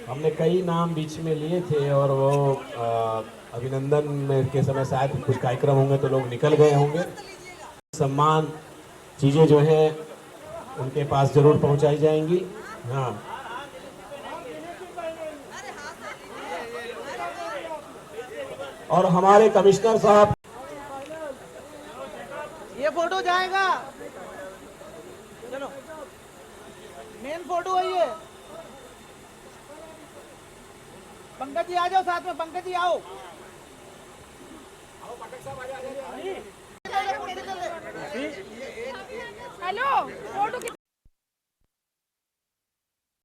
हमने कई नाम बीच में लिए थे और वो अभिनंदन में के समय शायद कुछ कार्यक्रम होंगे तो लोग निकल गए होंगे। सम्मान चीज़ें जो है उनके पास जरूर पहुंचाई जाएंगी। हाँ, और हमारे कमिश्नर साहब, ये फोटो जाएगा, चलो मेन फोटो है ये। पंकज जी आ जाओ साथ में, पंकज जी आओ। हेलो, फोटो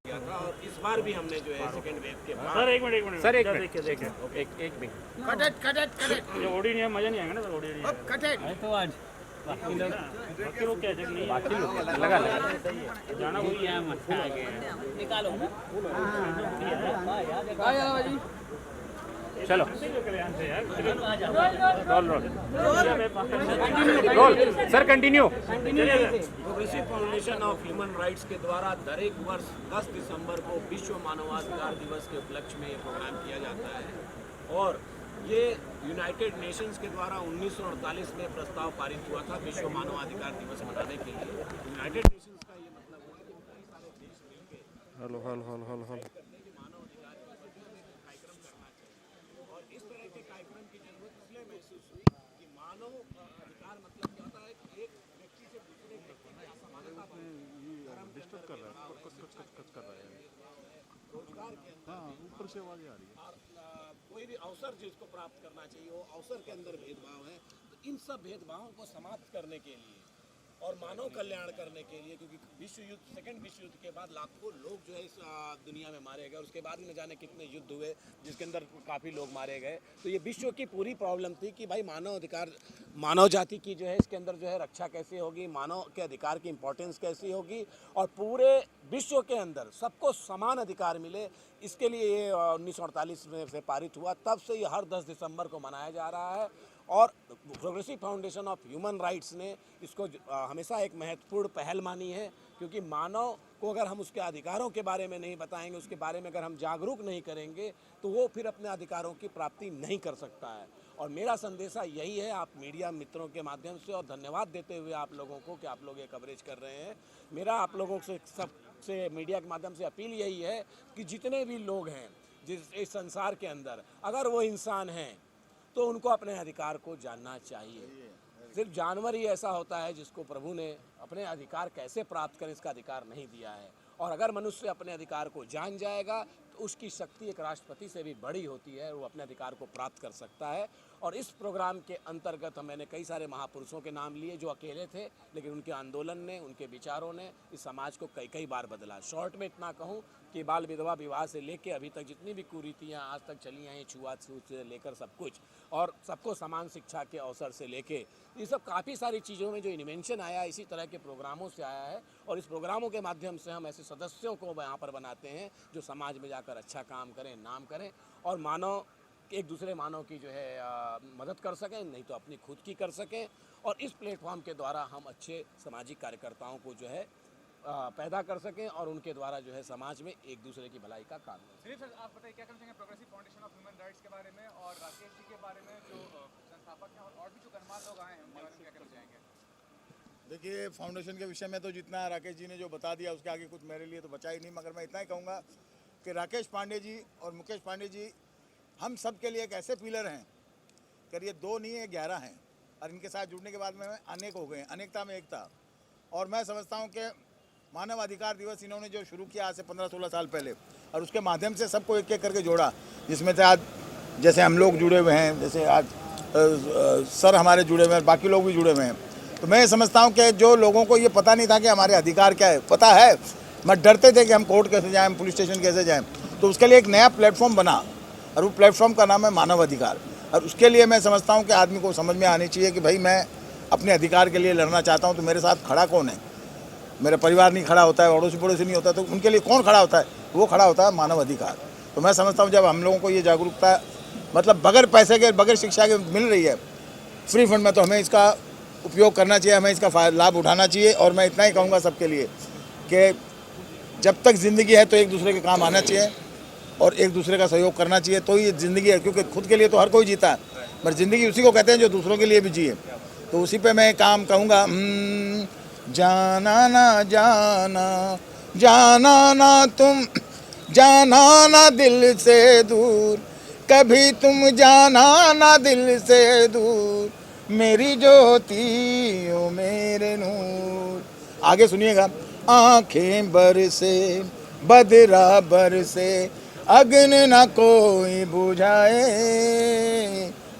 और इस बार भी हमने जो है सेकंड वेव के बाद सर एक मिनट सर, एक इधर मिनट, देखिए एक मिनट। कट ये ऑडियो नहीं है, मजा नहीं आएगा ना सर ऑडियो नहीं है। कट तो आज बाकी लोग क्या नहीं बाकी लोग लगा जाना वही है निकालो चलो roll sir, continue. Progressive foundation of human rights के द्वारा हर एक वर्ष 10 दिसंबर को विश्व मानवाधिकार दिवस के उपलक्ष्य में ये प्रोग्राम किया जाता है और ये यूनाइटेड नेशंस के द्वारा 1948 में प्रस्ताव पारित हुआ था विश्व मानवाधिकार दिवस मनाने के लिए। यूनाइटेड नेशंस का ये मतलब है कि कई सारे देश मिलकर hello hello hello hello hello कार्यक्रम करना चाहिए और इस तरह के कार्यक्रम की जरूरत इसलिए महसूस हुई कि मानव अधिकार मतलब क्या होता है कि एक व्यक्ति से दूसरे व्यक्ति की असमानता डिस्टर्ब कर रहा है, कच कर रहा है। रोजगार के अंदर हाँ, ऊपर से आवाज आ रही है। और कोई भी अवसर जिसको प्राप्त करना चाहिए वो अवसर के अंदर भेदभाव है, तो इन सब भेदभावों को समाप्त करने के लिए और मानव कल्याण करने के लिए, क्योंकि विश्व युद्ध, सेकंड विश्व युद्ध के बाद लाखों लोग जो है इस दुनिया में मारे गए और उसके बाद में न जाने कितने युद्ध हुए जिसके अंदर काफ़ी लोग मारे गए। तो ये विश्व की पूरी प्रॉब्लम थी कि भाई मानव अधिकार, मानव जाति की जो है इसके अंदर जो है रक्षा कैसे होगी, मानव के अधिकार की इम्पोर्टेंस कैसी होगी और पूरे विश्व के अंदर सबको समान अधिकार मिले, इसके लिए ये 1948 में से पारित हुआ। तब से ये हर 10 दिसंबर को मनाया जा रहा है और progressive foundation of human rights ने इसको हमेशा एक महत्वपूर्ण पहल मानी है, क्योंकि मानव को अगर हम उसके अधिकारों के बारे में नहीं बताएंगे, उसके बारे में अगर हम जागरूक नहीं करेंगे तो वो फिर अपने अधिकारों की प्राप्ति नहीं कर सकता है। और मेरा संदेशा यही है आप मीडिया मित्रों के माध्यम से, और धन्यवाद देते हुए आप लोगों को कि आप लोग ये कवरेज कर रहे हैं। मेरा आप लोगों से सबसे मीडिया के माध्यम से अपील यही है कि जितने भी लोग हैं जिस इस संसार के अंदर, अगर वो इंसान हैं तो उनको अपने अधिकार को जानना चाहिए। सिर्फ जानवर ही ऐसा होता है जिसको प्रभु ने अपने अधिकार कैसे प्राप्त करें इसका अधिकार नहीं दिया है, और अगर मनुष्य अपने अधिकार को जान जाएगा तो उसकी शक्ति एक राष्ट्रपति से भी बड़ी होती है, वो अपने अधिकार को प्राप्त कर सकता है। और इस प्रोग्राम के अंतर्गत मैंने कई सारे महापुरुषों के नाम लिए जो अकेले थे, लेकिन उनके आंदोलन ने, उनके विचारों ने इस समाज को कई कई बार बदला। शॉर्ट में इतना कहूँ कि बाल विधवा विवाह से लेकर अभी तक जितनी भी कुरीतियाँ आज तक चली हैं, छुआछूत से लेकर सब कुछ, और सबको समान शिक्षा के अवसर से लेके ये सब काफ़ी सारी चीज़ों में जो इन्वेंशन आया इसी तरह के प्रोग्रामों से आया है। और इस प्रोग्रामों के माध्यम से हम ऐसे सदस्यों को यहाँ पर बनाते हैं जो समाज में जाकर अच्छा काम करें, नाम करें और मानव एक दूसरे मानव की जो है मदद कर सकें, नहीं तो अपनी खुद की कर सकें। और इस प्लेटफॉर्म के द्वारा हम अच्छे सामाजिक कार्यकर्ताओं को जो है पैदा कर सकें और उनके द्वारा जो है समाज में एक दूसरे की भलाई का काम करें। सर आप बताइए क्या कहना चाहेंगे progressive foundation of human rights के बारे में और राकेश जी के बारे में जो संस्थापक हैं और भी जो गणमान्य लोग आए हैं उनके बारे में क्या कहना चाहेंगे? देखिए, फाउंडेशन के विषय में तो जितना राकेश जी ने जो बता दिया उसके आगे कुछ मेरे लिए तो बचा ही नहीं, मगर मैं इतना ही कहूँगा कि राकेश पांडे जी और मुकेश पांडे जी हम सब के लिए एक ऐसे पिलर हैं कि ये 2 नहीं है 11 हैं, और इनके साथ जुड़ने के बाद में अनेक हो गए, अनेकता में एकता। और मैं समझता हूँ कि मानव अधिकार दिवस इन्होंने जो शुरू किया आज से 15-16 साल पहले, और उसके माध्यम से सबको एक एक करके जोड़ा, जिसमें से आज जैसे हम लोग जुड़े हुए हैं, जैसे आज सर हमारे जुड़े हुए हैं, बाकी लोग भी जुड़े हुए हैं। तो मैं समझता हूँ कि जो लोगों को ये पता नहीं था कि हमारे अधिकार क्या है, पता है, मैं डरते थे कि हम कोर्ट कैसे जाएँ, पुलिस स्टेशन कैसे जाएँ, तो उसके लिए एक नया प्लेटफॉर्म बना और वो प्लेटफॉर्म का नाम है मानव अधिकार। और उसके लिए मैं समझता हूँ कि आदमी को समझ में आनी चाहिए कि भाई मैं अपने अधिकार के लिए लड़ना चाहता हूँ, तो मेरे साथ खड़ा कौन है? मेरा परिवार नहीं खड़ा होता है, अड़ोसी पड़ोसी नहीं होता, तो उनके लिए कौन खड़ा होता है? वो खड़ा होता है मानव अधिकार। तो मैं समझता हूँ जब हम लोगों को ये जागरूकता मतलब बगैर पैसे के, बगैर शिक्षा के मिल रही है फ्री फंड में, तो हमें इसका उपयोग करना चाहिए, हमें इसका लाभ उठाना चाहिए। और मैं इतना ही कहूँगा सबके लिए कि जब तक ज़िंदगी है तो एक दूसरे के काम आना चाहिए। और एक दूसरे का सहयोग करना चाहिए, तो ये ज़िंदगी है। क्योंकि खुद के लिए तो हर कोई जीता है, पर ज़िंदगी उसी को कहते हैं जो दूसरों के लिए भी जिए। तो उसी पे मैं काम कहूँगा, जाना ना जाना, जाना ना तुम, जाना ना दिल से दूर, कभी तुम जाना ना दिल से दूर, मेरी ज्योति ओ मेरे नूर। आगे सुनिएगा। आंखें बरसे बदरा बरसे, अग्नि न कोई बुझाए,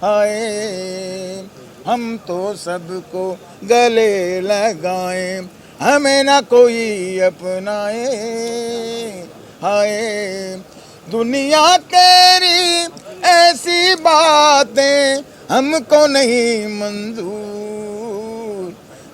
हाय हम तो सबको गले लगाएं, हमें न कोई अपनाए, हाय दुनिया तेरी ऐसी बातें हमको नहीं मंजूर,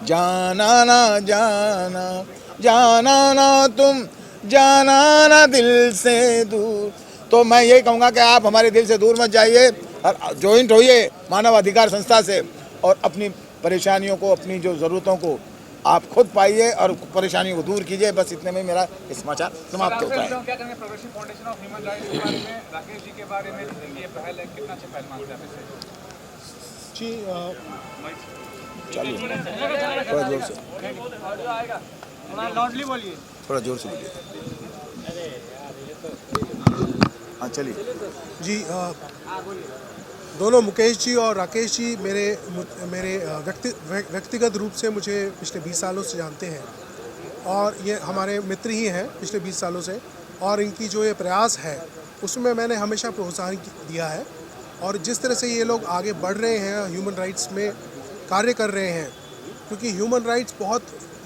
जाना ना जाना, जाना ना तुम, जाना ना दिल से दूर। तो मैं यही कहूँगा कि आप हमारे दिल से दूर मत जाइए और ज्वाइंट होइए मानव अधिकार संस्था से, और अपनी परेशानियों को, अपनी जो ज़रूरतों को आप खुद पाइए और परेशानियों को दूर कीजिए। बस इतने में मेरा समाचार समाप्त होता है। क्या कहेंगे progressive foundation of human rights के बारे में, राकेश जी के बारे में, ये पहल है, कितना अच्छा पहल मानते हैं आप इसे? जी चलिए थोड़ा जोर से, लाउडली बोलिए। थोड़ा जोर से बोलिए। हाँ चलिए। जी दोनों मुकेश जी और राकेश जी मेरे व्यक्तिगत रूप से मुझे पिछले 20 सालों से जानते हैं, और ये हमारे मित्र ही हैं पिछले 20 सालों से। और इनकी जो ये प्रयास है उसमें मैंने हमेशा प्रोत्साहन दिया है, और जिस तरह से ये लोग आगे बढ़ रहे हैं, ह्यूमन राइट्स में कार्य कर रहे हैं, क्योंकि ह्यूमन राइट्स बहुत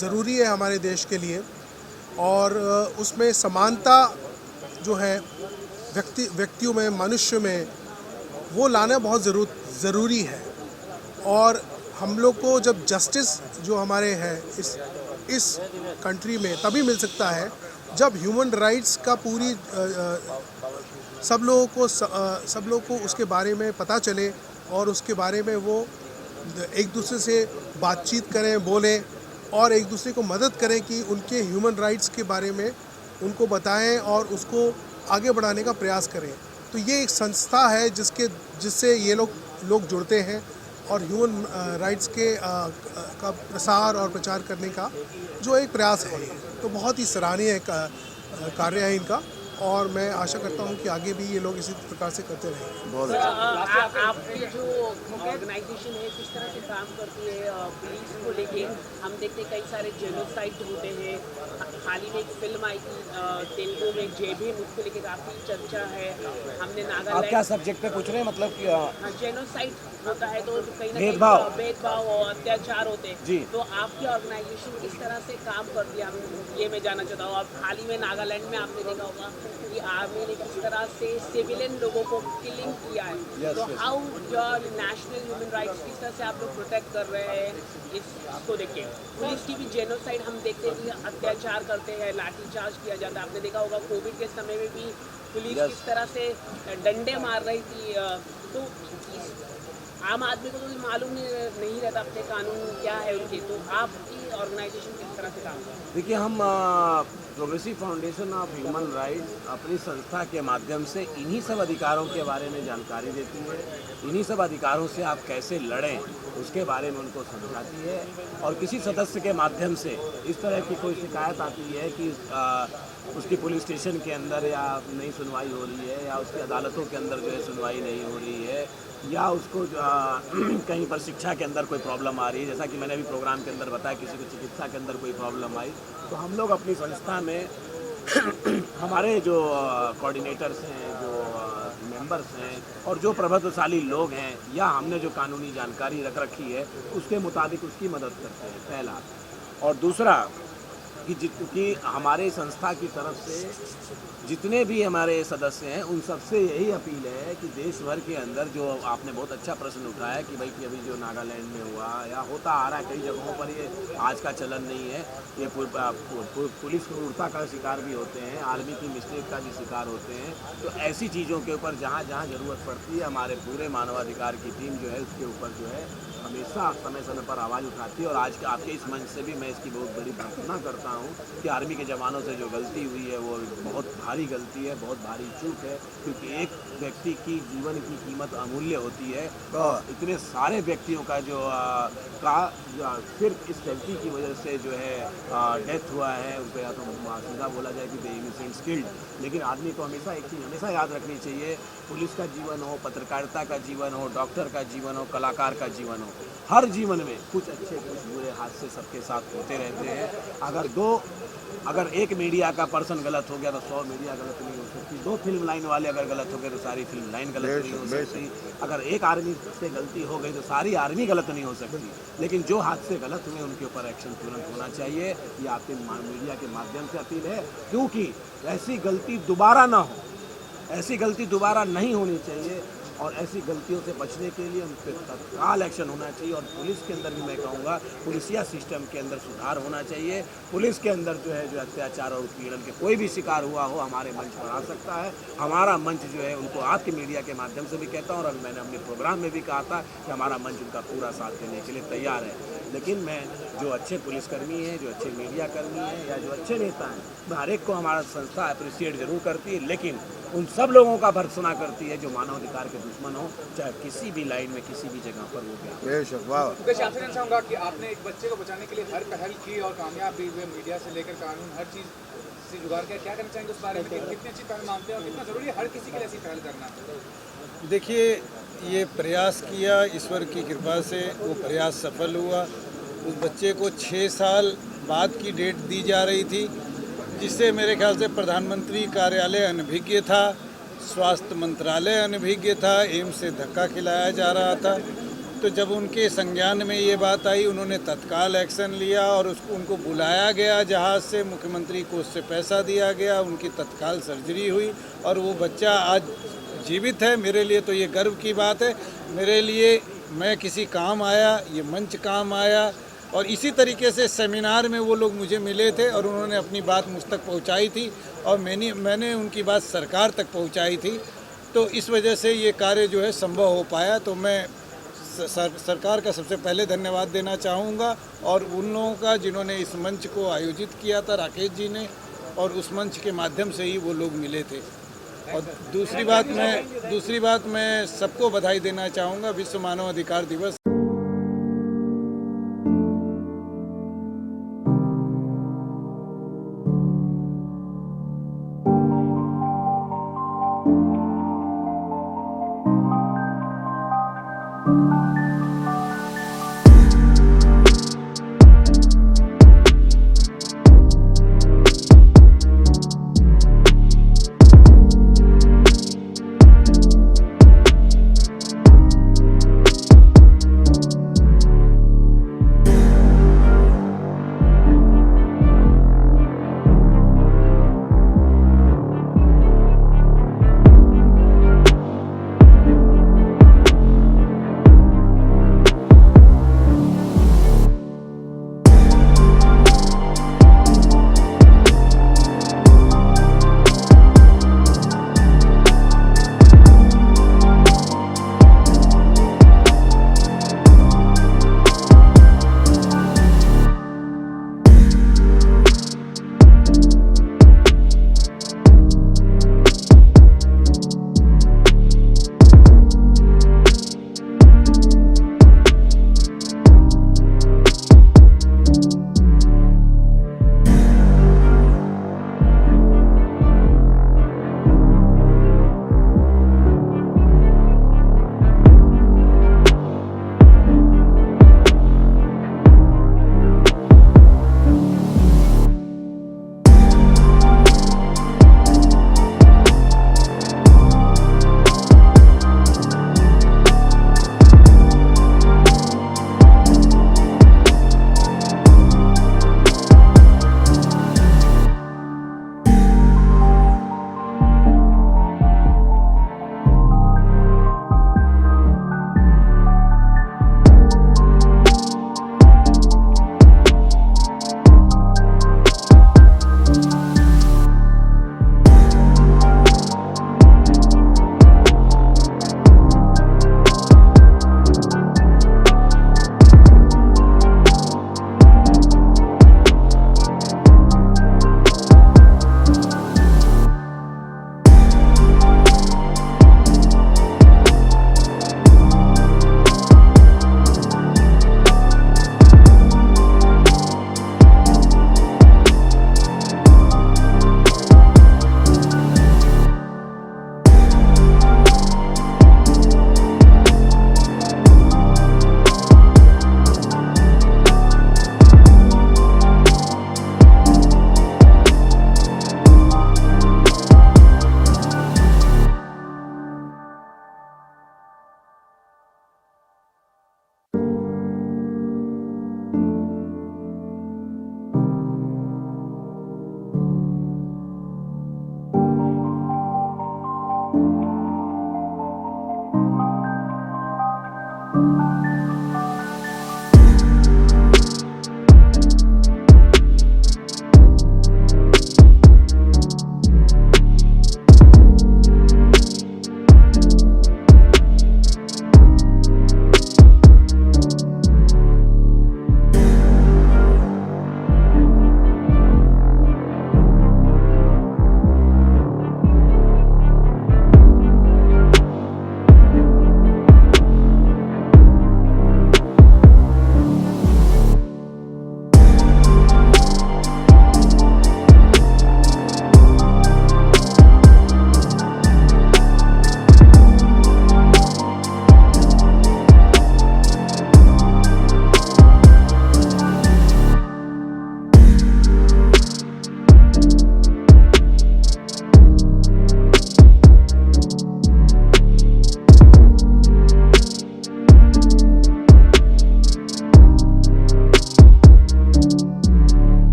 ज़रूरी है हमारे देश के लिए, और उसमें समानता जो है व्यक्तियों में, मनुष्य में, वो लाना बहुत ज़रूरी है। और हम लोग को जब जस्टिस जो हमारे हैं इस कंट्री में तभी मिल सकता है जब ह्यूमन राइट्स का पूरी सब लोगों को उसके बारे में पता चले, और उसके बारे में वो एक दूसरे से बातचीत करें, बोलें, और एक दूसरे को मदद करें कि उनके ह्यूमन राइट्स के बारे में उनको बताएं और उसको आगे बढ़ाने का प्रयास करें। तो ये एक संस्था है जिससे ये लोग जुड़ते हैं, और ह्यूमन राइट्स के का प्रसार और प्रचार करने का जो एक प्रयास है, तो बहुत ही सराहनीय कार्य है इनका, और मैं आशा करता हूं कि आगे भी ये लोग इसी प्रकार से करते रहेंगे। बहुत अच्छा। आपकी जो ऑर्गेनाइजेशन है किस तरह से काम करती है पुलिस को लेके? हम देखते कई सारे जेनोसाइड होते हैं। हाल ही में एक फिल्म आई थी तेलुगु में, जय भीम, उसको लेके काफ़ी चर्चा है। हमने नागालैंड, आप क्या सब्जेक्ट पे पूछ रहे हैं, मतलब कि जेनोसाइड होता है तो कहीं ना भेदभाव। कहीं भेदभाव और अत्याचार होते हैं जी। तो आपकी ऑर्गेनाइजेशन किस तरह से काम करती है, ये मैं जानना चाहता हूँ। अब हाल ही में नागालैंड में आपने देखा होगा कि आर्मी ने किस तरह से सिविलियन लोगों को किलिंग किया है, तो how your national human rights किस तरह से आप लोग प्रोटेक्ट कर रहे हैं इसको देख के? पुलिस की भी जेनोसाइड हम देखते हैं कि अत्याचार करते हैं, लाठीचार्ज किया जाता है। आपने देखा होगा कोविड के समय में भी पुलिस किस तरह से डंडे मार रही थी, तो आम आदमी को तो मालूम नहीं रहता अपने कानून क्या है उनके, तो आपकी ऑर्गेनाइजेशन किस तरह से काम करती है? देखिए, हम progressive foundation of human rights अपनी संस्था के माध्यम से इन्हीं सब अधिकारों के बारे में जानकारी देती है, इन्हीं सब अधिकारों से आप कैसे लड़ें उसके बारे में उनको समझाती है। और किसी सदस्य के माध्यम से इस तरह की कोई शिकायत आती है कि उसकी पुलिस स्टेशन के अंदर या नहीं सुनवाई हो रही है, या उसकी अदालतों के अंदर जो है सुनवाई नहीं हो रही है, या उसको कहीं पर शिक्षा के अंदर कोई प्रॉब्लम आ रही है, जैसा कि मैंने अभी प्रोग्राम के अंदर बताया, किसी को चिकित्सा के अंदर कोई प्रॉब्लम आई, तो हम लोग अपनी संस्था में हमारे जो कोऑर्डिनेटर्स हैं, जो मेंबर्स हैं, और जो प्रभुत्वशाली लोग हैं, या हमने जो कानूनी जानकारी रख रखी है उसके मुताबिक उसकी मदद करते हैं, पहला। और दूसरा कि हमारे संस्था की तरफ से जितने भी हमारे सदस्य हैं उन सबसे यही अपील है कि देश भर के अंदर, जो आपने बहुत अच्छा प्रश्न उठाया कि भाई कि अभी जो नागालैंड में हुआ या होता आ रहा है कई जगहों पर, ये आज का चलन नहीं है, ये पुलिस क्रूरता का शिकार भी होते हैं, आर्मी की मिस्टेक का भी शिकार होते हैं। तो ऐसी चीज़ों के ऊपर जहाँ जहाँ ज़रूरत पड़ती है, हमारे पूरे मानवाधिकार की टीम जो है उसके ऊपर जो है हमेशा समय समय पर आवाज़ उठाती है और आज के आपके इस मंच से भी मैं इसकी बहुत बड़ी प्रार्थना करता हूँ कि आर्मी के जवानों से जो गलती हुई है वो बहुत भारी गलती है, बहुत भारी चूक है, क्योंकि एक व्यक्ति की जीवन की कीमत अमूल्य होती है और इतने सारे व्यक्तियों का जो सिर्फ इस गलती की वजह से जो है डेथ हुआ है, उनको या तो सीधा बोला जाए कि दे इनोसेंट किल्ड। लेकिन आदमी को हमेशा एक चीज़ हमेशा याद रखनी चाहिए, पुलिस का जीवन हो, पत्रकारिता का जीवन हो, डॉक्टर का जीवन हो, कलाकार का जीवन हो, हर जीवन में कुछ अच्छे कुछ बुरे हादसे सबके साथ होते रहते हैं। अगर एक मीडिया का पर्सन गलत हो गया तो 100 मीडिया गलत नहीं हो सकती, 2 फिल्म लाइन वाले अगर गलत हो गए तो सारी फिल्म लाइन गलत नहीं हो सकती, अगर एक आर्मी से गलती हो गई तो सारी आर्मी गलत नहीं हो सकती। लेकिन जो हादसे गलत हुए उनके ऊपर एक्शन तुरंत होना चाहिए, ये आपके मीडिया के माध्यम से अपील है, क्योंकि ऐसी गलती दोबारा ना हो, ऐसी गलती दोबारा नहीं होनी चाहिए और ऐसी गलतियों से बचने के लिए उन पर तत्काल एक्शन होना चाहिए। और पुलिस के अंदर भी मैं कहूँगा पुलिसिया सिस्टम के अंदर सुधार होना चाहिए। पुलिस के अंदर जो है जो अत्याचार और उत्पीड़न के कोई भी शिकार हुआ हो हमारे मंच पर आ सकता है। हमारा मंच जो है उनको आपके मीडिया के माध्यम से भी कहता हूँ और अभी मैंने अपने प्रोग्राम में भी कहा था कि हमारा मंच उनका पूरा साथ देने के लिए तैयार है। लेकिन मैं जो अच्छे पुलिसकर्मी हैं, जो अच्छे मीडिया कर्मी हैं या जो अच्छे नेता हैं, मैं हर एक को हमारा संस्था अप्रिशिएट जरूर करती है, लेकिन उन सब लोगों का भर्त्सना करती है जो मानवाधिकार के दुश्मन हो, चाहे किसी भी लाइन में किसी भी जगह पर वो क्या। मुकेश, आपसे कहना चाहूँगा कि आपने एक बच्चे को बचाने के लिए हर पहल की और कामयाब भी हुए, मीडिया से लेकर कानून हर चीज़ से जुगाड़ किया, क्या करना चाहेंगे उस बारे में? कितनी अच्छी पहल मानते हैं और कितना ज़रूरी है हर किसी के लिए ऐसी पहल करना? देखिए, ये प्रयास किया, ईश्वर की कृपा से वो प्रयास सफल हुआ। उस बच्चे को 6 साल बाद की डेट दी जा रही थी, जिससे मेरे ख्याल से प्रधानमंत्री कार्यालय अनभिज्ञ था, स्वास्थ्य मंत्रालय अनभिज्ञ था, एम्स से धक्का खिलाया जा रहा था। तो जब उनके संज्ञान में ये बात आई, उन्होंने तत्काल एक्शन लिया और उनको बुलाया गया जहाज़ से, मुख्यमंत्री को उससे पैसा दिया गया, उनकी तत्काल सर्जरी हुई और वो बच्चा आज जीवित है। मेरे लिए तो ये गर्व की बात है। मेरे लिए, मैं किसी काम आया, ये मंच काम आया और इसी तरीके से सेमिनार में वो लोग मुझे मिले थे और उन्होंने अपनी बात मुझ तक पहुंचाई थी और मैंने उनकी बात सरकार तक पहुंचाई थी। तो इस वजह से ये कार्य जो है संभव हो पाया। तो मैं सरकार का सबसे पहले धन्यवाद देना चाहूँगा और उन लोगों का जिन्होंने इस मंच को आयोजित किया था, राकेश जी ने, और उस मंच के माध्यम से ही वो लोग मिले थे। और दूसरी बात मैं सबको बधाई देना चाहूँगा, विश्व मानव अधिकार दिवस